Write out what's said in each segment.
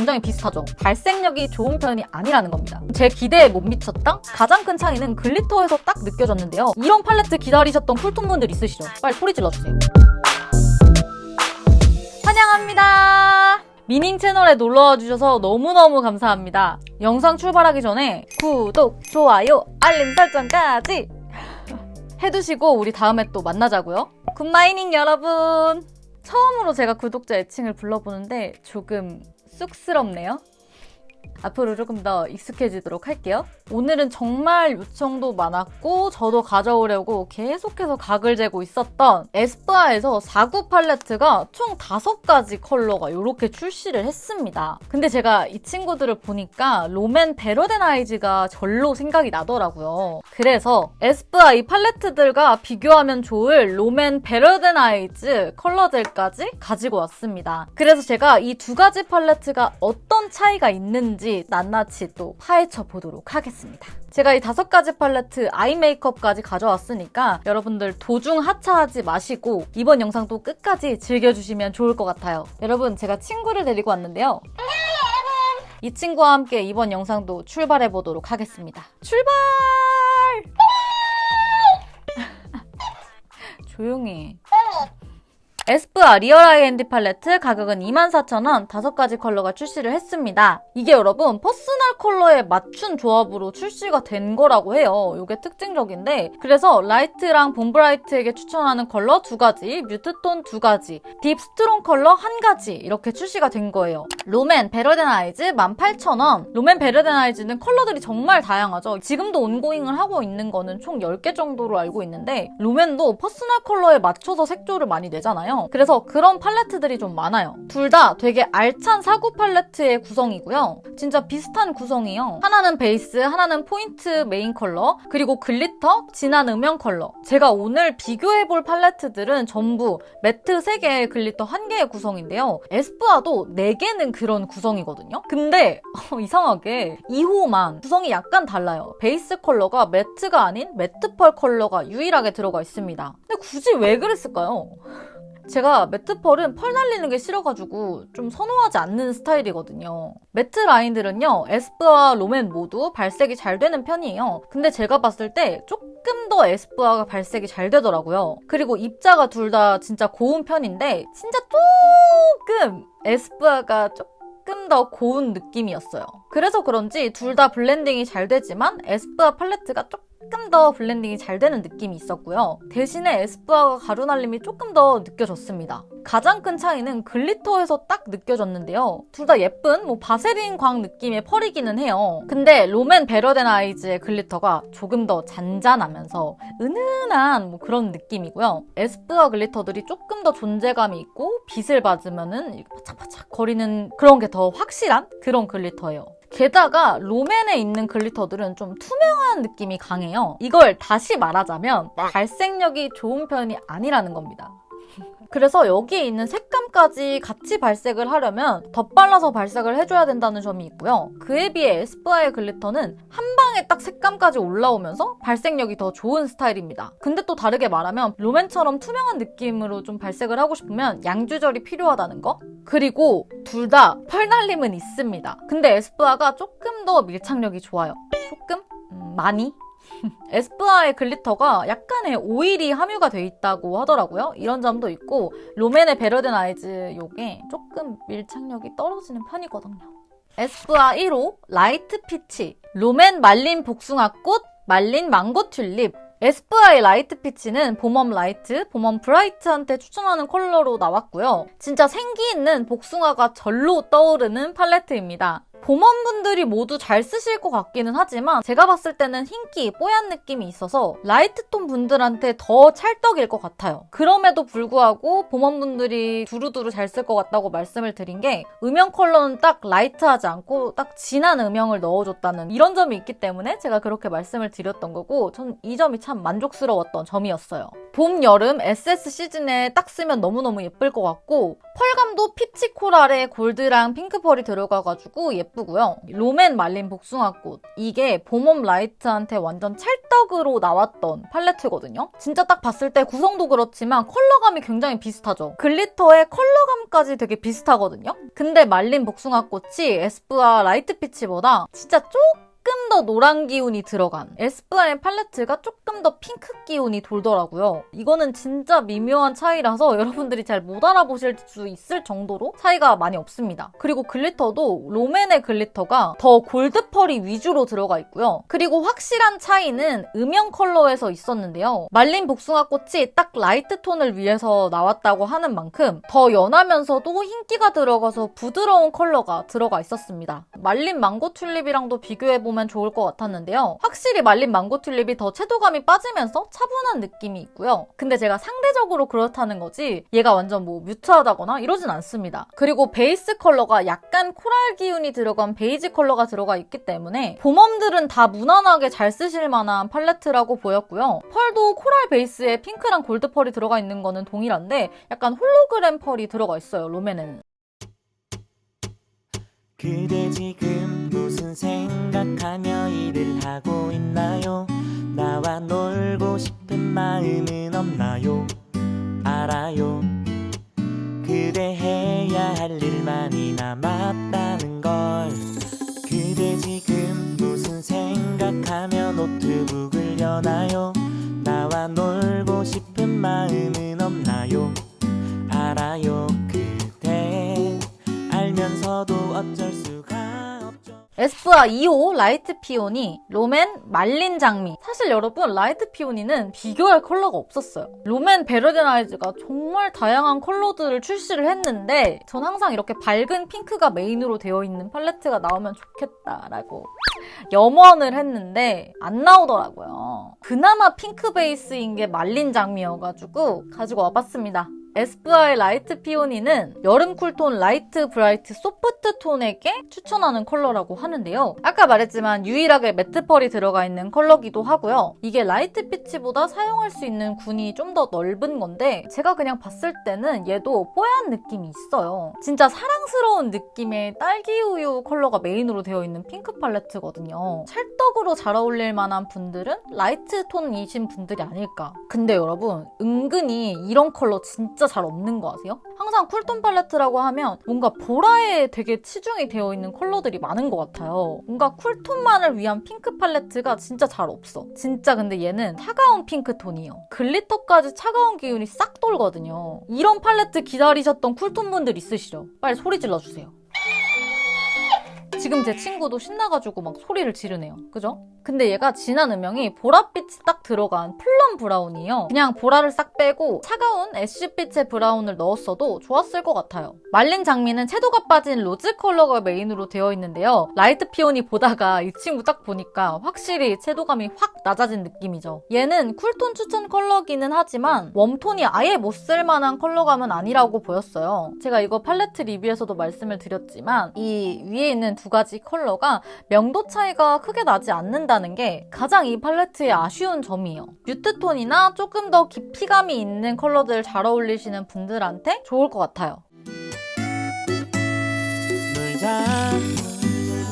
굉장히 비슷하죠. 발색력이 좋은 편이 아니라는 겁니다. 제 기대에 못 미쳤다? 가장 큰 차이는 글리터에서 딱 느껴졌는데요. 이런 팔레트 기다리셨던 쿨톤분들 있으시죠? 빨리 소리 질러주세요. 환영합니다. 미닝 채널에 놀러와 주셔서 너무너무 감사합니다. 영상 출발하기 전에 구독, 좋아요, 알림 설정까지 해두시고 우리 다음에 또 만나자고요. 굿마이닝 여러분. 처음으로 제가 구독자 애칭을 불러보는데 조금 쑥스럽네요. 앞으로 조금 더 익숙해지도록 할게요. 오늘은 정말 요청도 많았고 저도 가져오려고 계속해서 각을 재고 있었던 에스쁘아에서 4구 팔레트가 총 5가지 컬러가 이렇게 출시를 했습니다. 근데 제가 이 친구들을 보니까 롬앤 베러덴 아이즈가 절로 생각이 나더라고요. 그래서 에스쁘아 이 팔레트들과 비교하면 좋을 롬앤 베러덴 아이즈 컬러들까지 가지고 왔습니다. 그래서 제가 이 2가지 팔레트가 어떤 차이가 있는지 낱낱이 또 파헤쳐 보도록 하겠습니다. 제가 이 5가지 팔레트 아이 메이크업까지 가져왔으니까 여러분들 도중 하차하지 마시고 이번 영상도 끝까지 즐겨주시면 좋을 것 같아요. 여러분, 제가 친구를 데리고 왔는데요. 이 친구와 함께 이번 영상도 출발해 보도록 하겠습니다. 출발! 조용히. 에스쁘아 리얼 아이앤디 팔레트 가격은 24,000원, 5가지 컬러가 출시를 했습니다. 이게 여러분 퍼스널 컬러에 맞춘 조합으로 출시가 된 거라고 해요. 이게 특징적인데, 그래서 라이트랑 봄브라이트에게 추천하는 컬러 2가지, 뮤트톤 2가지, 딥 스트롱 컬러 1가지 이렇게 출시가 된 거예요. 롬앤 베러덴 아이즈 18,000원. 롬앤 베러덴 아이즈는 컬러들이 정말 다양하죠. 지금도 온고잉을 하고 있는 거는 총 10개 정도로 알고 있는데 롬앤도 퍼스널 컬러에 맞춰서 색조를 많이 내잖아요. 그래서 그런 팔레트들이 좀 많아요. 둘 다 되게 알찬 4구 팔레트의 구성이고요. 진짜 비슷한 구성이에요. 하나는 베이스, 하나는 포인트 메인 컬러, 그리고 글리터, 진한 음영 컬러. 제가 오늘 비교해볼 팔레트들은 전부 매트 3개, 글리터 1개의 구성인데요. 에스쁘아도 4개는 그런 구성이거든요. 근데 이상하게 2호만 구성이 약간 달라요. 베이스 컬러가 매트가 아닌 매트 펄 컬러가 유일하게 들어가 있습니다. 근데 굳이 왜 그랬을까요? 제가 매트 펄은 펄 날리는 게 싫어가지고 좀 선호하지 않는 스타일이거든요. 매트 라인들은요, 에스쁘아, 롬앤 모두 발색이 잘 되는 편이에요. 근데 제가 봤을 때 조금 더 에스쁘아가 발색이 잘 되더라고요. 그리고 입자가 둘 다 진짜 고운 편인데 진짜 조금 에스쁘아가 조금 더 고운 느낌이었어요. 그래서 그런지 둘 다 블렌딩이 잘 되지만 에스쁘아 팔레트가 조금 더 블렌딩이 잘 되는 느낌이 있었고요. 대신에 에스쁘아가 가루 날림이 조금 더 느껴졌습니다. 가장 큰 차이는 글리터에서 딱 느껴졌는데요. 둘 다 예쁜 바세린 광 느낌의 펄이기는 해요. 근데 롬앤 베러덴 아이즈의 글리터가 조금 더 잔잔하면서 은은한 그런 느낌이고요. 에스쁘아 글리터들이 조금 더 존재감이 있고 빛을 받으면은 바짝바짝 거리는 그런 게 더 확실한 그런 글리터예요. 게다가 롬앤에 있는 글리터들은 좀 투명한 느낌이 강해요. 이걸 다시 말하자면 발색력이 좋은 편이 아니라는 겁니다. 그래서 여기에 있는 색감까지 같이 발색을 하려면 덧발라서 발색을 해줘야 된다는 점이 있고요. 그에 비해 에스쁘아의 글리터는 한 방에 딱 색감까지 올라오면서 발색력이 더 좋은 스타일입니다. 근데 또 다르게 말하면 롬앤처럼 투명한 느낌으로 좀 발색을 하고 싶으면 양 조절이 필요하다는 거? 그리고 둘 다 펄 날림은 있습니다. 근데 에스쁘아가 조금 더 밀착력이 좋아요. 조금? 많이? 에스쁘아의 글리터가 약간의 오일이 함유가 돼 있다고 하더라고요. 이런 점도 있고, 롬앤의 베러덴 아이즈 요게 조금 밀착력이 떨어지는 편이거든요. 에스쁘아 1호 라이트 피치, 롬앤 말린 복숭아꽃, 말린 망고 튤립. 에스쁘아의 라이트 피치는 봄웜 라이트, 봄웜 브라이트한테 추천하는 컬러로 나왔고요. 진짜 생기 있는 복숭아가 절로 떠오르는 팔레트입니다. 봄웜분들이 모두 잘 쓰실 것 같기는 하지만 제가 봤을 때는 흰기, 뽀얀 느낌이 있어서 라이트톤 분들한테 더 찰떡일 것 같아요. 그럼에도 불구하고 봄웜분들이 두루두루 잘 쓸 것 같다고 말씀을 드린 게 음영 컬러는 딱 라이트하지 않고 딱 진한 음영을 넣어줬다는 이런 점이 있기 때문에 제가 그렇게 말씀을 드렸던 거고, 전 이 점이 참 만족스러웠던 점이었어요. 봄, 여름, SS 시즌에 딱 쓰면 너무너무 예쁠 것 같고, 펄감도 피치 코랄에 골드랑 핑크 펄이 들어가가지고 예쁜 예쁘고요. 롬앤 말린 복숭아꽃. 이게 봄웜 라이트한테 완전 찰떡으로 나왔던 팔레트거든요. 진짜 딱 봤을 때 구성도 그렇지만 컬러감이 굉장히 비슷하죠. 글리터의 컬러감까지 되게 비슷하거든요. 근데 말린 복숭아꽃이 에스쁘아 라이트 피치보다 진짜 조금 더 노란 기운이 들어간 에스쁘아의 팔레트가 조금 더 핑크 기운이 돌더라고요. 이거는 진짜 미묘한 차이라서 여러분들이 잘 못 알아보실 수 있을 정도로 차이가 많이 없습니다. 그리고 글리터도 롬앤의 글리터가 더 골드펄이 위주로 들어가 있고요. 그리고 확실한 차이는 음영 컬러에서 있었는데요. 말린 복숭아꽃이 딱 라이트 톤을 위해서 나왔다고 하는 만큼 더 연하면서도 흰기가 들어가서 부드러운 컬러가 들어가 있었습니다. 말린 망고 튤립이랑도 비교해보면 좋을 것 같았는데요. 확실히 말린 망고 튤립이 더 채도감이 빠지면서 차분한 느낌이 있고요. 근데 제가 상대적으로 그렇다는 거지 얘가 완전 뭐 뮤트하다거나 이러진 않습니다. 그리고 베이스 컬러가 약간 코랄 기운이 들어간 베이지 컬러가 들어가 있기 때문에 봄웜들은 다 무난하게 잘 쓰실 만한 팔레트라고 보였고요. 펄도 코랄 베이스에 핑크랑 골드 펄이 들어가 있는 거는 동일한데 약간 홀로그램 펄이 들어가 있어요, 롬앤에는. 그대 지금 무슨 생각하며 일을 하고 있나요? 나와 놀고 싶은 마음은 없나요? 알아요. 그대 해야 할 일 많이 남았다는 걸. 그대 지금 무슨 생각하며 노트북을 여나요? 나와 놀고 싶은 마음은 없나요? 알아요. 그대 알면서도 어쩔 수가 없죠. 에스쁘아 2호 라이트 피오니, 롬앤 말린 장미. 사실 여러분 라이트 피오니는 비교할 컬러가 없었어요. 롬앤 베르데나이즈가 정말 다양한 컬러들을 출시를 했는데 전 항상 이렇게 밝은 핑크가 메인으로 되어 있는 팔레트가 나오면 좋겠다라고 염원을 했는데 안 나오더라고요. 그나마 핑크 베이스인 게 말린 장미여가지고 가지고 와봤습니다. 에스쁘아의 라이트 피오니는 여름 쿨톤 라이트 브라이트 소프트 톤에게 추천하는 컬러라고 하는데요. 아까 말했지만 유일하게 매트 펄이 들어가 있는 컬러기도 하고요. 이게 라이트 피치보다 사용할 수 있는 군이 좀 더 넓은 건데 제가 그냥 봤을 때는 얘도 뽀얀 느낌이 있어요. 진짜 사랑스러운 느낌의 딸기 우유 컬러가 메인으로 되어 있는 핑크 팔레트거든요. 찰떡으로 잘 어울릴 만한 분들은 라이트 톤이신 분들이 아닐까. 근데 여러분 은근히 이런 컬러 진짜 잘 없는 거 아세요? 항상 쿨톤 팔레트라고 하면 뭔가 보라에 되게 치중이 되어 있는 컬러들이 많은 것 같아요. 뭔가 쿨톤만을 위한 핑크 팔레트가 진짜 잘 없어. 진짜 근데 얘는 차가운 핑크톤이에요. 글리터까지 차가운 기운이 싹 돌거든요. 이런 팔레트 기다리셨던 쿨톤 분들 있으시죠? 빨리 소리 질러주세요. 지금 제 친구도 신나가지고 막 소리를 지르네요. 그죠? 근데 얘가 진한 음영이 보랏빛이 딱 들어간 플럼 브라운이에요. 그냥 보라를 싹 빼고 차가운 애쉬빛의 브라운을 넣었어도 좋았을 것 같아요. 말린 장미는 채도가 빠진 로즈 컬러가 메인으로 되어 있는데요. 라이트 피오니 보다가 이 친구 딱 보니까 확실히 채도감이 확 낮아진 느낌이죠. 얘는 쿨톤 추천 컬러기는 하지만 웜톤이 아예 못 쓸만한 컬러감은 아니라고 보였어요. 제가 이거 팔레트 리뷰에서도 말씀을 드렸지만 이 위에 있는 두 가지 컬러가 명도 차이가 크게 나지 않는다는 게 가장 이 팔레트의 아쉬운 점이에요. 뮤트톤이나 조금 더 깊이감이 있는 컬러들 잘 어울리시는 분들한테 좋을 것 같아요. 놀자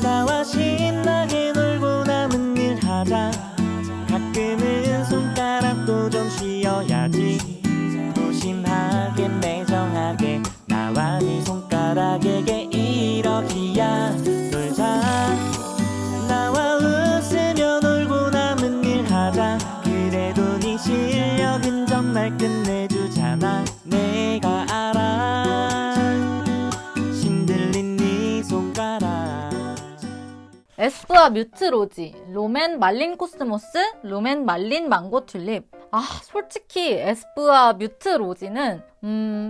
나와 신나게 놀고 남은 일 하자. 가끔은 손가락도 좀 쉬어야지. 무심하게 매정하게 나와 네 손가락에게 이러기야. 놀자 나와 웃으며 놀고 남은 일 하자. 그래도 네 실력은 정말 끝내주잖아. 내가 알아 신들린 네 손가락. 에스쁘아 뮤트 로지, 롬앤 말린 코스모스, 롬앤 말린 망고 튤립. 솔직히 에스쁘아 뮤트 로지는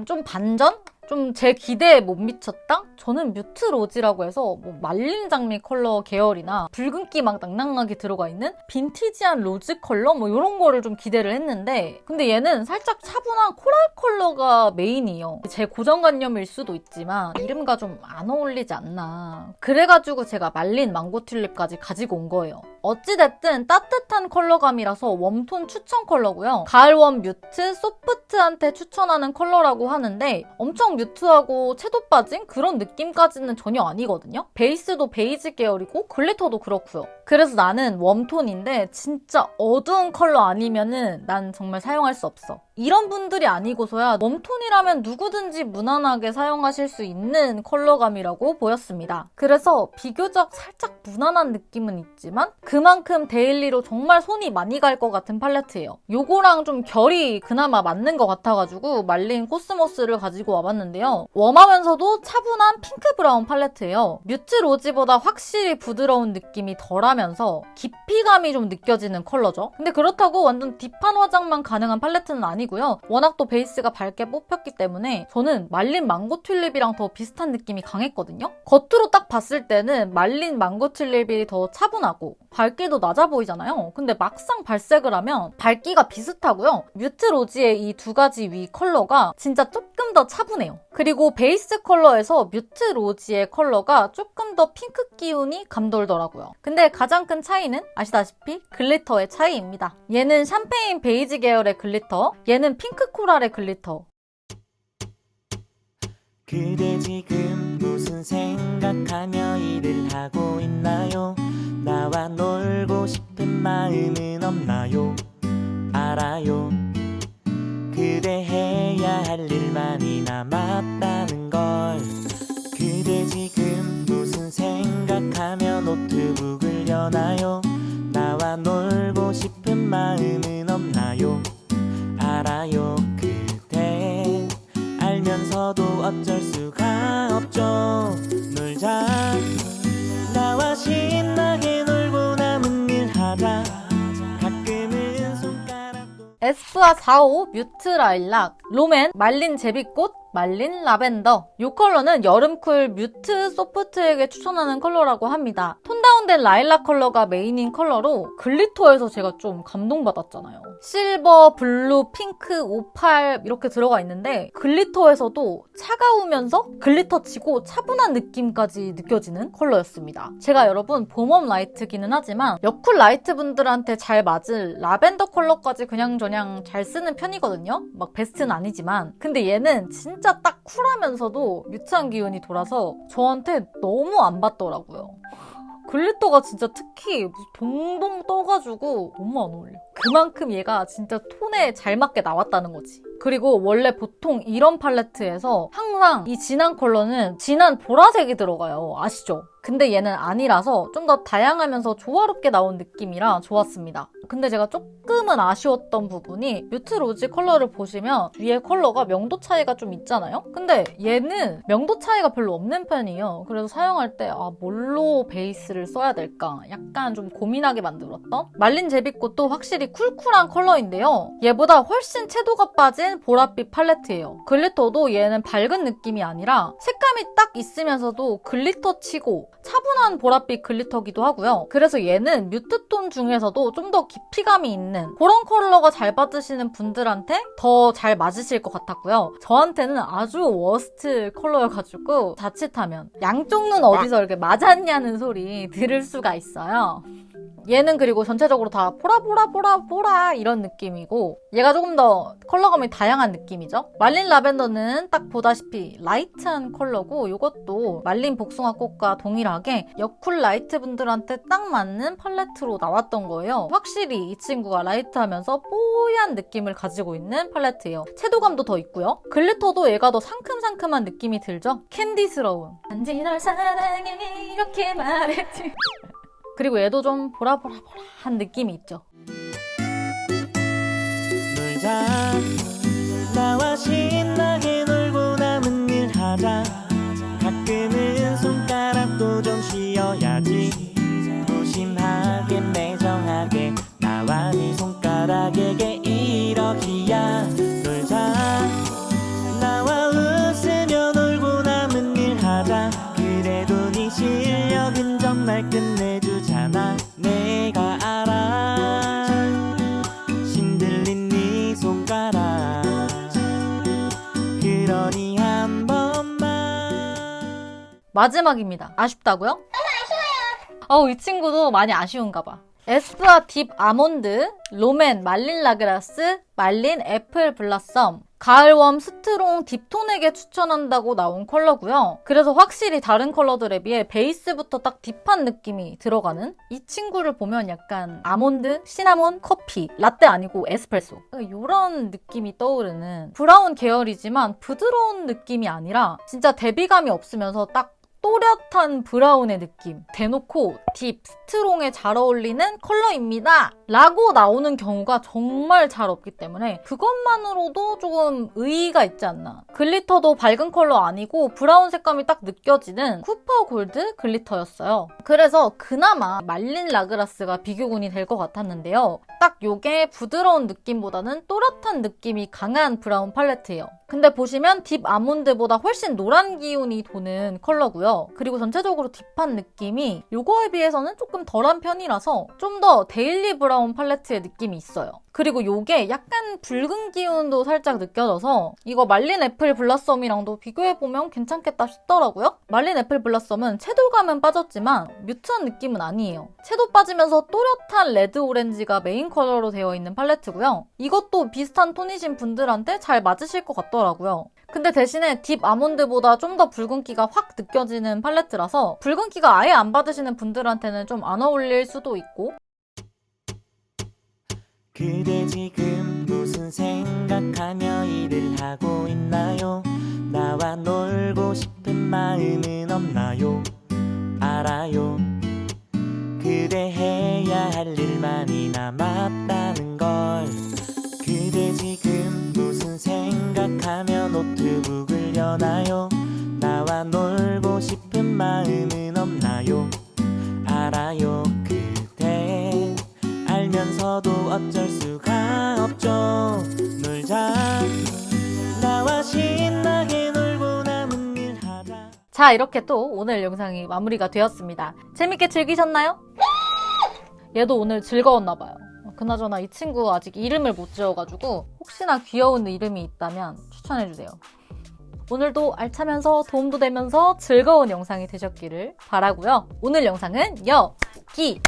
좀 반전? 좀 제 기대에 못 미쳤다? 저는 뮤트 로지라고 해서 뭐 말린 장미 컬러 계열이나 붉은기 막 낭낭하게 들어가 있는 빈티지한 로즈 컬러 뭐 이런 거를 좀 기대를 했는데 근데 얘는 살짝 차분한 코랄 컬러가 메인이에요. 제 고정관념일 수도 있지만 이름과 좀 안 어울리지 않나. 그래가지고 제가 말린 망고 튤립까지 가지고 온 거예요. 어찌됐든 따뜻한 컬러감이라서 웜톤 추천 컬러고요. 가을 웜 뮤트, 소프트한테 추천하는 컬러라고 하는데 엄청 뮤트하고 채도 빠진 그런 느낌까지는 전혀 아니거든요. 베이스도 베이지 계열이고 글리터도 그렇고요. 그래서 나는 웜톤인데 진짜 어두운 컬러 아니면은 난 정말 사용할 수 없어. 이런 분들이 아니고서야 웜톤이라면 누구든지 무난하게 사용하실 수 있는 컬러감이라고 보였습니다. 그래서 비교적 살짝 무난한 느낌은 있지만 그만큼 데일리로 정말 손이 많이 갈 것 같은 팔레트예요. 요거랑 좀 결이 그나마 맞는 것 같아가지고 말린 코스모스를 가지고 와봤는데요. 웜하면서도 차분한 핑크 브라운 팔레트예요. 뮤트 로지보다 확실히 부드러운 느낌이 덜하면서 깊이감이 좀 느껴지는 컬러죠. 근데 그렇다고 완전 딥한 화장만 가능한 팔레트는 아니고요. 워낙 또 베이스가 밝게 뽑혔기 때문에 저는 말린 망고 튤립이랑 더 비슷한 느낌이 강했거든요. 겉으로 딱 봤을 때는 말린 망고 튤립이 더 차분하고 밝기도 낮아 보이잖아요. 근데 막상 발색을 하면 밝기가 비슷하고요. 뮤트 로지의 이 두 가지 위 컬러가 진짜 조금 더 차분해요. 그리고 베이스 컬러에서 뮤트 로지의 컬러가 조금 더 핑크 기운이 감돌더라고요. 근데 가장 큰 차이는 아시다시피 글리터의 차이입니다. 얘는 샴페인 베이지 계열의 글리터, 얘는 핑크 코랄의 글리터. 그대 지금 무슨 생각하며 일을 하고 있나요? 나와 놀고 싶은 마음은 없나요? 알아요. 그대 해야 할 일 많이 남았다는 걸. 그대 지금 무슨 생각하며 노트북을 여나요? 나와 놀고 싶은 마음은 없나요? 알아요. 그대 알면서도 어쩔 수가 없죠. 놀자, 나와 신나게 놀고 남은 일 하자. 가끔은 손가락도 에스쁘아 45 뮤트 라일락, 롬앤 말린 제비꽃, 말린 라벤더. 이 컬러는 여름쿨 뮤트 소프트에게 추천하는 컬러라고 합니다. 톤 다운된 라일락 컬러가 메인인 컬러로 글리터에서 제가 좀 감동받았잖아요. 실버, 블루, 핑크, 오팔 이렇게 들어가 있는데 글리터에서도 차가우면서 글리터치고 차분한 느낌까지 느껴지는 컬러였습니다. 제가 여러분 봄웜 라이트기는 하지만 여쿨 라이트 분들한테 잘 맞을 라벤더 컬러까지 그냥저냥 잘 쓰는 편이거든요. 막 베스트는 아니지만. 근데 얘는 진짜 딱 쿨하면서도 뮤트한 기운이 돌아서 저한테 너무 안 받더라고요. 글리터가 진짜 특히 무슨 동동 떠가지고 너무 안 어울려. 그만큼 얘가 진짜 톤에 잘 맞게 나왔다는 거지. 그리고 원래 보통 이런 팔레트에서 항상 이 진한 컬러는 진한 보라색이 들어가요. 아시죠? 근데 얘는 아니라서 좀 더 다양하면서 조화롭게 나온 느낌이라 좋았습니다. 근데 제가 조금은 아쉬웠던 부분이 뮤트 로지 컬러를 보시면 위에 컬러가 명도 차이가 좀 있잖아요? 근데 얘는 명도 차이가 별로 없는 편이에요. 그래서 사용할 때 뭘로 베이스를 써야 될까? 약간 좀 고민하게 만들었던? 말린 제비꽃도 확실히 쿨쿨한 컬러인데요. 얘보다 훨씬 채도가 빠진 보랏빛 팔레트예요. 글리터도 얘는 밝은 느낌이 아니라 색감이 딱 있으면서도 글리터 치고 차분한 보랏빛 글리터기도 하고요. 그래서 얘는 뮤트톤 중에서도 좀 더 깊이감이 있는 그런 컬러가 잘 받으시는 분들한테 더 잘 맞으실 것 같았고요. 저한테는 아주 워스트 컬러여가지고 자칫하면 양쪽 눈 어디서 이렇게 맞았냐는 소리 들을 수가 있어요. 얘는 그리고 전체적으로 다 보라 이런 느낌이고 얘가 조금 더 컬러감이 다양한 느낌이죠. 말린 라벤더는 딱 보다시피 라이트한 컬러고 이것도 말린 복숭아꽃과 동일하게 여쿨 라이트 분들한테 딱 맞는 팔레트로 나왔던 거예요. 확실히 이 친구가 라이트하면서 뽀얀 느낌을 가지고 있는 팔레트예요. 채도감도 더 있고요. 글리터도 얘가 더 상큼상큼한 느낌이 들죠. 캔디스러운 단지 널 사랑해 이렇게 말했지. 그리고 얘도 좀 보라한 느낌이 있죠. 놀자, 나와 신나게 놀고 남은 일 하자. 가끔은 손가락도 좀 쉬어야지. 무심하게 매정하게 나와 네 손가락에게 이러기야. 놀자, 나와 웃으며 놀고 남은 일 하자. 그래도 네 실력은 정말 끝내주잖아. 내가 알아, 신들린 네 손가락. 그러니 한 번만. 마지막입니다. 아쉽다고요? 너무 아쉬워요. 이 친구도 많이 아쉬운가 봐. 에스쁘아 딥 아몬드, 롬앤 말린 라그라스, 말린 애플 블라썸, 가을웜 스트롱 딥톤에게 추천한다고 나온 컬러고요. 그래서 확실히 다른 컬러들에 비해 베이스부터 딱 딥한 느낌이 들어가는 이 친구를 보면 약간 아몬드, 시나몬, 커피, 라떼 아니고 에스프레소 이런 느낌이 떠오르는 브라운 계열이지만 부드러운 느낌이 아니라 진짜 대비감이 없으면서 딱 또렷한 브라운의 느낌. 대놓고 딥, 스트롱에 잘 어울리는 컬러입니다. 라고 나오는 경우가 정말 잘 없기 때문에 그것만으로도 조금 의의가 있지 않나. 글리터도 밝은 컬러 아니고 브라운 색감이 딱 느껴지는 쿠퍼 골드 글리터였어요. 그래서 그나마 말린 라그라스가 비교군이 될 것 같았는데요. 딱 요게 부드러운 느낌보다는 또렷한 느낌이 강한 브라운 팔레트예요. 근데 보시면 딥 아몬드보다 훨씬 노란 기운이 도는 컬러고요. 그리고 전체적으로 딥한 느낌이 요거에 비해서는 조금 덜한 편이라서 좀 더 데일리 브라운 팔레트의 느낌이 있어요. 그리고 요게 약간 붉은 기운도 살짝 느껴져서 이거 말린 애플 블라썸이랑도 비교해보면 괜찮겠다 싶더라고요. 말린 애플 블라썸은 채도감은 빠졌지만 뮤트한 느낌은 아니에요. 채도 빠지면서 또렷한 레드 오렌지가 메인 컬러로 되어 있는 팔레트고요. 이것도 비슷한 톤이신 분들한테 잘 맞으실 것 같더라고요. 근데 대신에 딥 아몬드보다 좀 더 붉은기가 확 느껴지는 팔레트라서 붉은기가 아예 안 받으시는 분들한테는 좀 안 어울릴 수도 있고. 그대 지금 무슨 생각하며 일을 하고 있나요? 나와 놀고 싶은 마음은 없나요? 알아요. 그대 해야 할 일 많이 남았다는 걸. 그대 지금 무슨 생각하며 노트북을 여나요? 나와 놀고 싶은 마음은 없나요? 알아요. 그대 알면서도 어쩔 수가 없죠. 놀자. 나와 신나게 놀고 남은 일 하자. 자, 이렇게 또 오늘 영상이 마무리가 되었습니다. 재밌게 즐기셨나요? 얘도 오늘 즐거웠나봐요. 그나저나 이 친구 아직 이름을 못 지어가지고 혹시나 귀여운 이름이 있다면 추천해주세요. 오늘도 알차면서 도움도 되면서 즐거운 영상이 되셨기를 바라고요. 오늘 영상은 여기까지!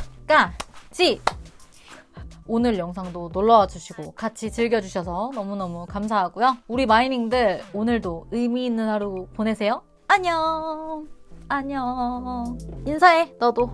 오늘 영상도 놀러와 주시고 같이 즐겨주셔서 너무너무 감사하고요. 우리 마이닝들 오늘도 의미 있는 하루 보내세요. 안녕! 안녕! 인사해, 너도.